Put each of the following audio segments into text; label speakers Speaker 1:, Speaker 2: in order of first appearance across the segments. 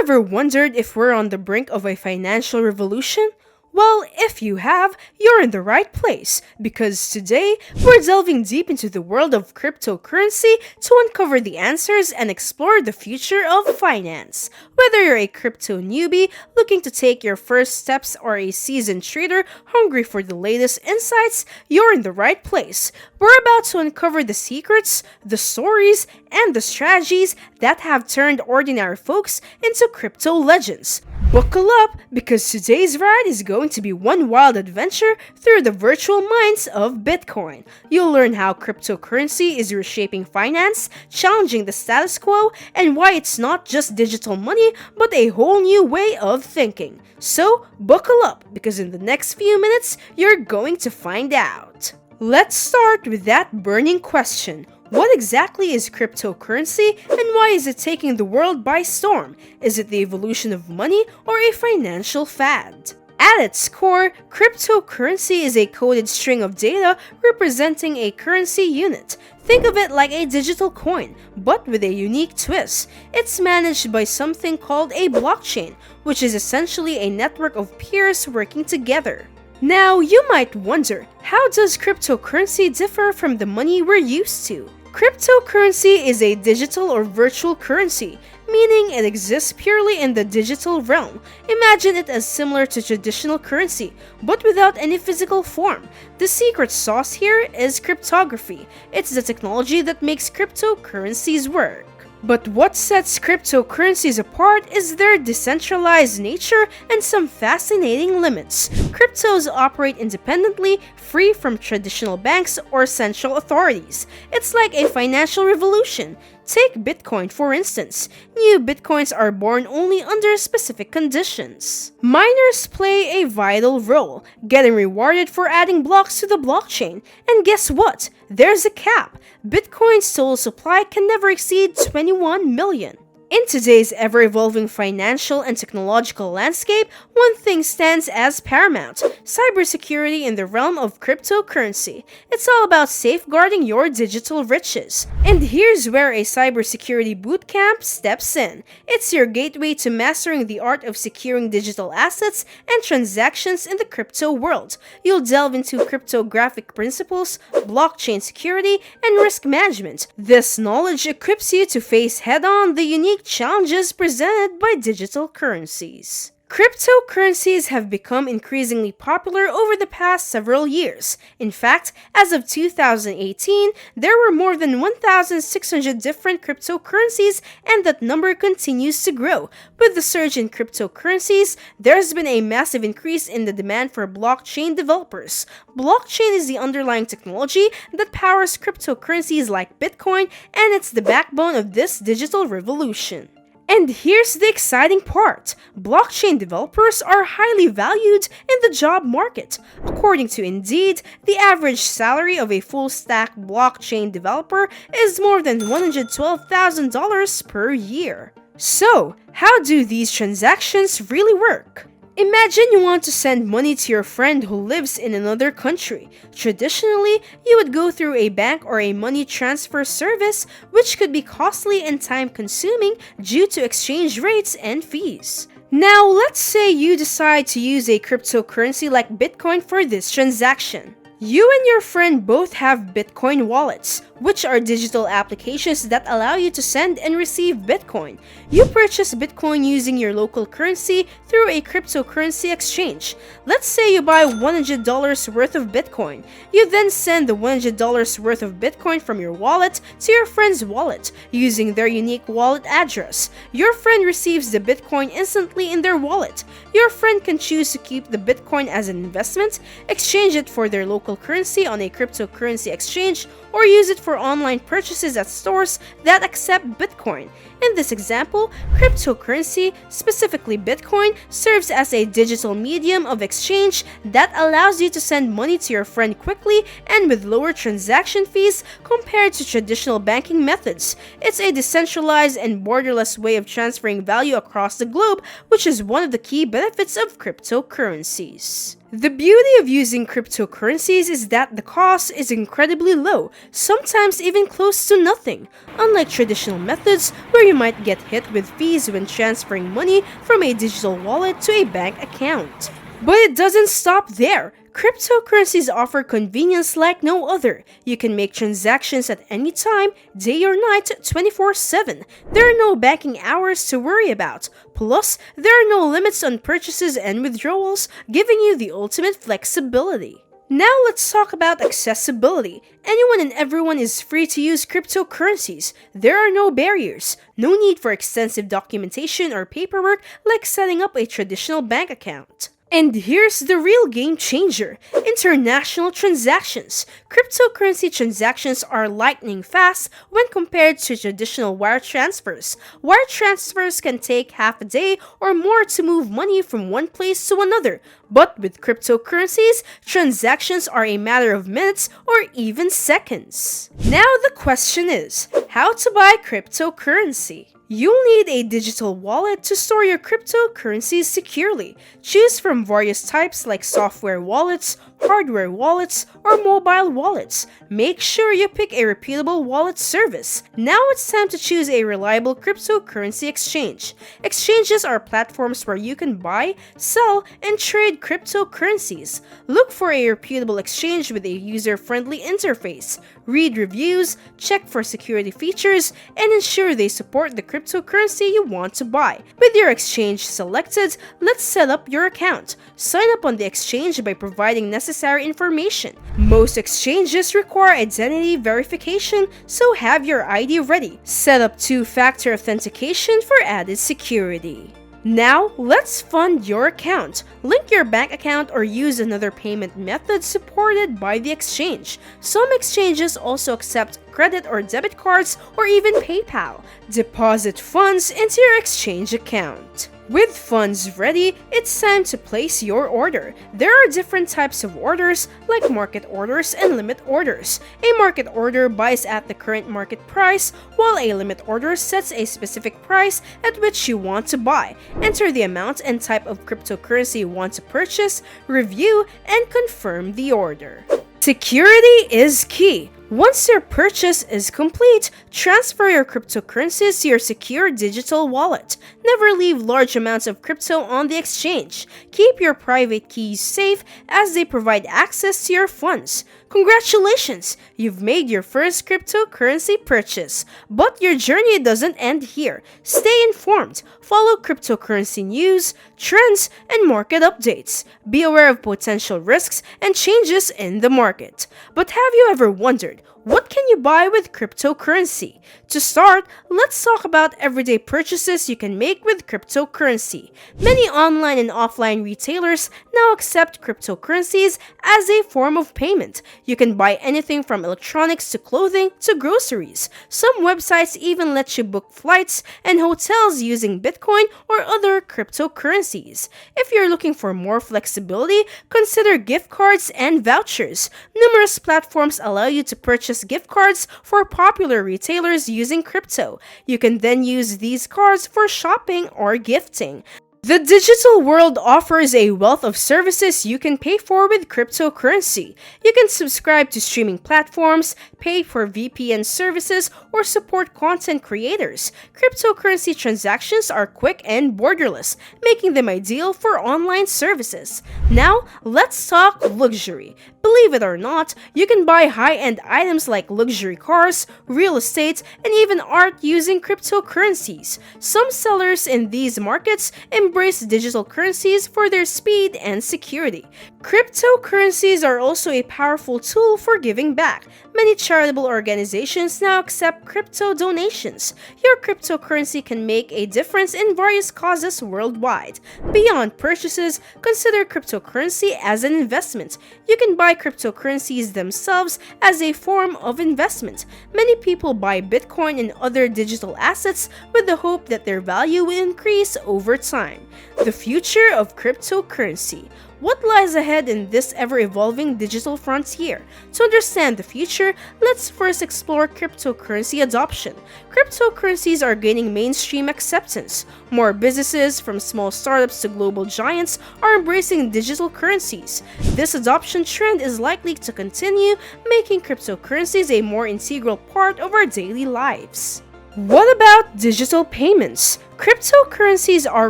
Speaker 1: Ever wondered if we're on the brink of a financial revolution? Well, if you have, you're in the right place, because today we're delving deep into the world of cryptocurrency to uncover the answers and explore the future of finance. Whether you're a crypto newbie looking to take your first steps or a seasoned trader hungry for the latest insights, you're in the right place. We're about to uncover the secrets, the stories, and the strategies that have turned ordinary folks into crypto legends. Buckle up, because today's ride is going to be one wild adventure through the virtual minds of Bitcoin. You'll learn how cryptocurrency is reshaping finance, challenging the status quo, and why it's not just digital money, but a whole new way of thinking. So, buckle up, because in the next few minutes, you're going to find out. Let's start with that burning question. What exactly is cryptocurrency, and why is it taking the world by storm? Is it the evolution of money or a financial fad? At its core, cryptocurrency is a coded string of data representing a currency unit. Think of it like a digital coin, but with a unique twist. It's managed by something called a blockchain, which is essentially a network of peers working together. Now, you might wonder, how does cryptocurrency differ from the money we're used to? Cryptocurrency is a digital or virtual currency, meaning it exists purely in the digital realm. Imagine it as similar to traditional currency, but without any physical form. The secret sauce here is cryptography. It's the technology that makes cryptocurrencies work. But what sets cryptocurrencies apart is their decentralized nature and some fascinating limits. Cryptos operate independently, free from traditional banks or central authorities. It's like a financial revolution. Take Bitcoin, for instance. New Bitcoins are born only under specific conditions. Miners play a vital role, getting rewarded for adding blocks to the blockchain. And guess what? There's a cap. Bitcoin's total supply can never exceed 21 million. In today's ever-evolving financial and technological landscape, one thing stands as paramount: cybersecurity in the realm of cryptocurrency. It's all about safeguarding your digital riches. And here's where a cybersecurity bootcamp steps in. It's your gateway to mastering the art of securing digital assets and transactions in the crypto world. You'll delve into cryptographic principles, blockchain security, and risk management. This knowledge equips you to face head-on the unique challenges presented by digital currencies. Cryptocurrencies have become increasingly popular over the past several years. In fact, as of 2018, there were more than 1,600 different cryptocurrencies, and that number continues to grow. With the surge in cryptocurrencies, there's been a massive increase in the demand for blockchain developers. Blockchain is the underlying technology that powers cryptocurrencies like Bitcoin, and it's the backbone of this digital revolution. And here's the exciting part. Blockchain developers are highly valued in the job market. According to Indeed, the average salary of a full-stack blockchain developer is more than $112,000 per year. So, how do these transactions really work? Imagine you want to send money to your friend who lives in another country. Traditionally, you would go through a bank or a money transfer service, which could be costly and time-consuming due to exchange rates and fees. Now, let's say you decide to use a cryptocurrency like Bitcoin for this transaction. You and your friend both have Bitcoin wallets, which are digital applications that allow you to send and receive Bitcoin. You purchase Bitcoin using your local currency through a cryptocurrency exchange. Let's say you buy $100 worth of Bitcoin. You then send the $100 worth of Bitcoin from your wallet to your friend's wallet using their unique wallet address. Your friend receives the Bitcoin instantly in their wallet. Your friend can choose to keep the Bitcoin as an investment, exchange it for their local currency on a cryptocurrency exchange, or use it for online purchases at stores that accept Bitcoin. In this example, cryptocurrency, specifically Bitcoin, serves as a digital medium of exchange that allows you to send money to your friend quickly and with lower transaction fees compared to traditional banking methods. It's a decentralized and borderless way of transferring value across the globe, which is one of the key benefits of cryptocurrencies. The beauty of using cryptocurrencies is that the cost is incredibly low, sometimes even close to nothing, unlike traditional methods where you might get hit with fees when transferring money from a digital wallet to a bank account. But it doesn't stop there. Cryptocurrencies offer convenience like no other. You can make transactions at any time, day or night, 24/7. There are no banking hours to worry about. Plus, there are no limits on purchases and withdrawals, giving you the ultimate flexibility. Now let's talk about accessibility. Anyone and everyone is free to use cryptocurrencies. There are no barriers, no need for extensive documentation or paperwork like setting up a traditional bank account. And here's the real game changer: international transactions. Cryptocurrency transactions are lightning fast when compared to traditional wire transfers. Wire transfers can take half a day or more to move money from one place to another. But with cryptocurrencies, transactions are a matter of minutes or even seconds. Now the question is, how to buy cryptocurrency? You'll need a digital wallet to store your cryptocurrencies securely. Choose from various types like software wallets, hardware wallets, or mobile wallets. Make sure you pick a reputable wallet service. Now it's time to choose a reliable cryptocurrency exchange. Exchanges are platforms where you can buy, sell, and trade cryptocurrencies. Look for a reputable exchange with a user-friendly interface. Read reviews, check for security features, and ensure they support the cryptocurrency you want to buy. With your exchange selected, let's set up your account. Sign up on the exchange by providing necessary information. Most exchanges require identity verification, so have your ID ready. Set up two-factor authentication for added security. Now, let's fund your account. Link your bank account or use another payment method supported by the exchange. Some exchanges also accept credit or debit cards or even PayPal. Deposit funds into your exchange account. With funds ready, it's time to place your order. There are different types of orders, like market orders and limit orders. A market order buys at the current market price, while a limit order sets a specific price at which you want to buy. Enter the amount and type of cryptocurrency you want to purchase, review, and confirm the order. Security is key. Once your purchase is complete, transfer your cryptocurrencies to your secure digital wallet. Never leave large amounts of crypto on the exchange. Keep your private keys safe as they provide access to your funds. Congratulations! You've made your first cryptocurrency purchase. But your journey doesn't end here. Stay informed. Follow cryptocurrency news, trends, and market updates. Be aware of potential risks and changes in the market. But have you ever wondered, what can you buy with cryptocurrency? To start, let's talk about everyday purchases you can make with cryptocurrency. Many online and offline retailers now accept cryptocurrencies as a form of payment. You can buy anything from electronics to clothing to groceries. Some websites even let you book flights and hotels using Bitcoin or other cryptocurrencies. If you're looking for more flexibility, consider gift cards and vouchers. Numerous platforms allow you to purchase gift cards for popular retailers using crypto. You can then use these cards for shopping or gifting. The digital world offers a wealth of services you can pay for with cryptocurrency. You can subscribe to streaming platforms, pay for VPN services, or support content creators. Cryptocurrency transactions are quick and borderless, making them ideal for online services. Now, let's talk luxury. Believe it or not, you can buy high-end items like luxury cars, real estate, and even art using cryptocurrencies. Some sellers in these markets embrace digital currencies for their speed and security. Cryptocurrencies are also a powerful tool for giving back. Many charitable organizations now accept crypto donations. Your cryptocurrency can make a difference in various causes worldwide. Beyond purchases, consider cryptocurrency as an investment. You can buy cryptocurrencies themselves as a form of investment. Many people buy Bitcoin and other digital assets with the hope that their value will increase over time. time. The future of cryptocurrency. What lies ahead in this ever-evolving digital frontier? To understand the future, let's first explore cryptocurrency adoption. Cryptocurrencies are gaining mainstream acceptance. More businesses, from small startups to global giants, are embracing digital currencies. This adoption trend is likely to continue, making cryptocurrencies a more integral part of our daily lives. What about digital payments? Cryptocurrencies are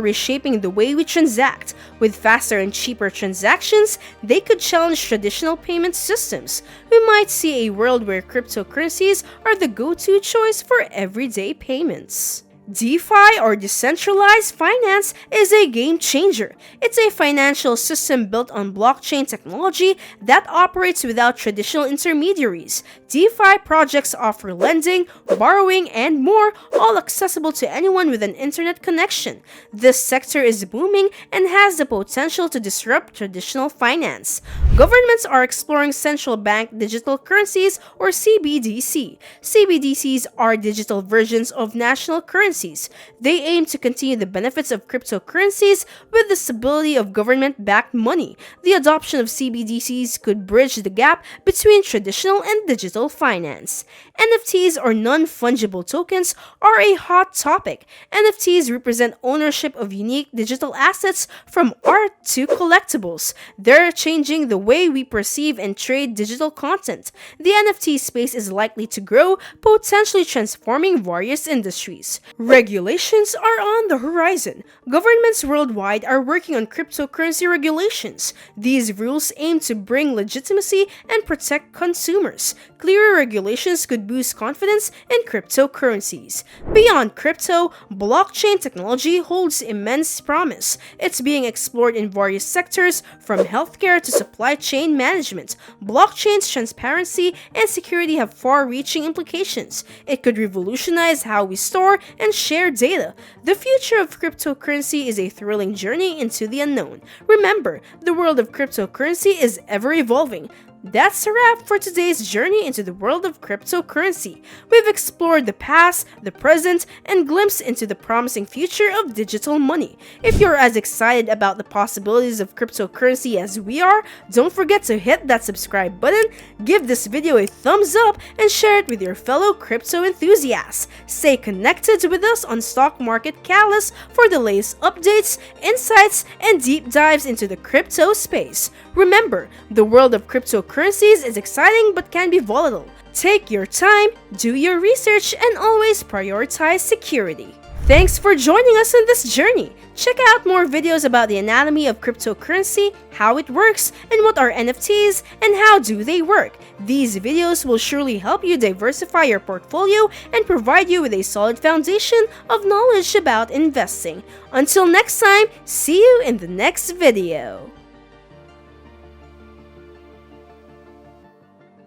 Speaker 1: reshaping the way we transact. With faster and cheaper transactions, they could challenge traditional payment systems. We might see a world where cryptocurrencies are the go-to choice for everyday payments. DeFi, or decentralized finance, is a game changer. It's a financial system built on blockchain technology that operates without traditional intermediaries. DeFi projects offer lending, borrowing, and more, all accessible to anyone with an internet connection. This sector is booming and has the potential to disrupt traditional finance. Governments are exploring central bank digital currencies, or CBDC. CBDCs are digital versions of national currencies. They aim to continue the benefits of cryptocurrencies with the stability of government-backed money. The adoption of CBDCs could bridge the gap between traditional and digital finance. NFTs, or non-fungible tokens, are a hot topic. NFTs represent ownership of unique digital assets, from art to collectibles. They're changing the way we perceive and trade digital content. The NFT space is likely to grow, potentially transforming various industries. Regulations are on the horizon. Governments worldwide are working on cryptocurrency regulations. These rules aim to bring legitimacy and protect consumers. Clearer regulations could boost confidence in cryptocurrencies. Beyond crypto, blockchain technology holds immense promise. It's being explored in various sectors, from healthcare to supply chain management. Blockchain's transparency and security have far-reaching implications. It could revolutionize how we store and share data. The future of cryptocurrency is a thrilling journey into the unknown. Remember, the world of cryptocurrency is ever evolving. That's a wrap for today's journey into the world of cryptocurrency. We've explored the past, the present, and glimpsed into the promising future of digital money. If you're as excited about the possibilities of cryptocurrency as we are, don't forget to hit that subscribe button, give this video a thumbs up, and share it with your fellow crypto enthusiasts. Stay connected with us on Stock Market Catalyst for the latest updates, insights, and deep dives into the crypto space. Remember, the world of cryptocurrencies is exciting but can be volatile. Take your time, do your research, and always prioritize security. Thanks for joining us on this journey. Check out more videos about the anatomy of cryptocurrency, how it works, and what are NFTs, and how do they work. These videos will surely help you diversify your portfolio and provide you with a solid foundation of knowledge about investing. Until next time, see you in the next video.